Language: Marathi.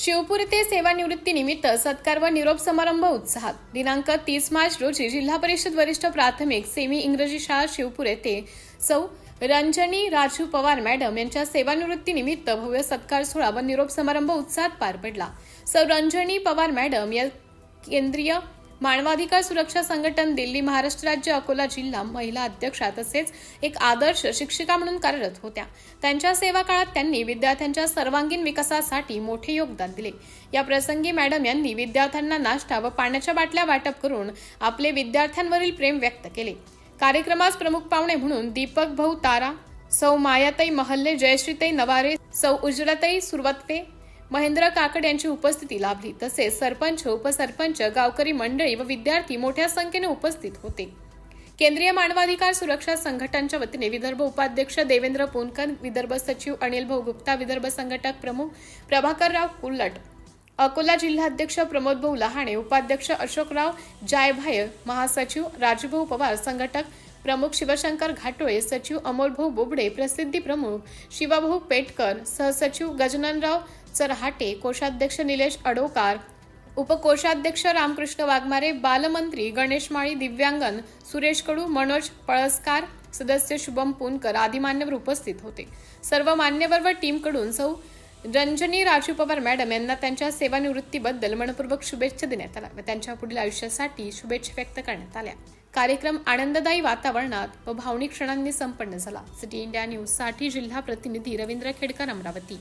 शिवपूर येथे सेवानिवृत्तीनिमित्त सत्कार व निरोप समारंभ उत्साहात दिनांक 30 मार्च रोजी जिल्हा परिषद वरिष्ठ प्राथमिक सेमी इंग्रजी शाळा शिवपूर येथे सौ रंजनी राजू पवार मॅडम यांच्या सेवानिवृत्तीनिमित्त भव्य सत्कार सोहळा व निरोप समारंभ उत्साहात पार पडला। सौ रंजनी पवार मॅडम या केंद्रीय मानवाधिकार सुरक्षा संघटन दिल्ली महाराष्ट्र राज्य अकोला जिल्हा महिला अध्यक्षा तसेच एक आदर्श शिक्षिका म्हणून कार्यरत होत्या। त्यांच्या सेवा काळात त्यांनी विद्यार्थ्यांच्या सर्वांगीण विकासासाठी मोठे योगदान दिले। या प्रसंगी मॅडम यांनी विद्यार्थ्यांना नाश्ता व पाण्याच्या बाटल्या वाटप करून आपले विद्यार्थ्यांवरील प्रेम व्यक्त केले। कार्यक्रमास प्रमुख पाहुणे म्हणून दीपक भाऊ तारा, सौ मायाताई महल्ले, जयश्रीताई नवारे, सौ उज्ज्वलाताई सुरवत्ते, महेंद्र काकड यांची उपस्थिती लाभली। तसेच सरपंच, उपसरपंच, गावकरी मंडळी व विद्यार्थी मोठ्या संख्येने उपस्थित होते। केंद्रीय मानवाधिकार सुरक्षा संघटनाच्या वतीने विदर्भ उपाध्यक्ष देवेंद्र पुनकर, विदर्भ सचिव अनिल भाऊ गुप्ता, विदर्भ संघटक प्रमुख प्रभाकरराव कुलट, अकोला जिल्हाध्यक्ष प्रमोद भाऊ लहाणे, उपाध्यक्ष अशोकराव जायभाय, महासचिव राजूभाऊ पवार, संघटक प्रमुख शिवशंकर घाटोळे, सचिव अमोलभाऊ बोबडे, प्रसिद्धी प्रमुख शिवाभाऊ पेटकर, सहसचिव गजाननराव चरहाटे, कोषाध्यक्ष निलेश अडोकार, उपकोषाध्यक्ष रामकृष्ण वाघमारे, बालमंत्री गणेश माळी, दिव्यांगन सुरेश कडू, मनोज पळसकार, सदस्य शुभम पुनकर आदी मान्यवर उपस्थित होते। सर्व मान्यवर व टीमकडून सौ रंजनी राजू पवार मॅडम यांना त्यांच्या सेवानिवृत्तीबद्दल मनपूर्वक शुभेच्छा देण्यात आल्या व त्यांच्या पुढील आयुष्यासाठी शुभेच्छा व्यक्त करण्यात आल्या। कार्यक्रम आनंददायी वातावरणात व भावनिक क्षणांनी संपन्न झाला। सिटी इंडिया न्यूज साठी जिल्हा प्रतिनिधी रवींद्र खेडकर, अमरावती।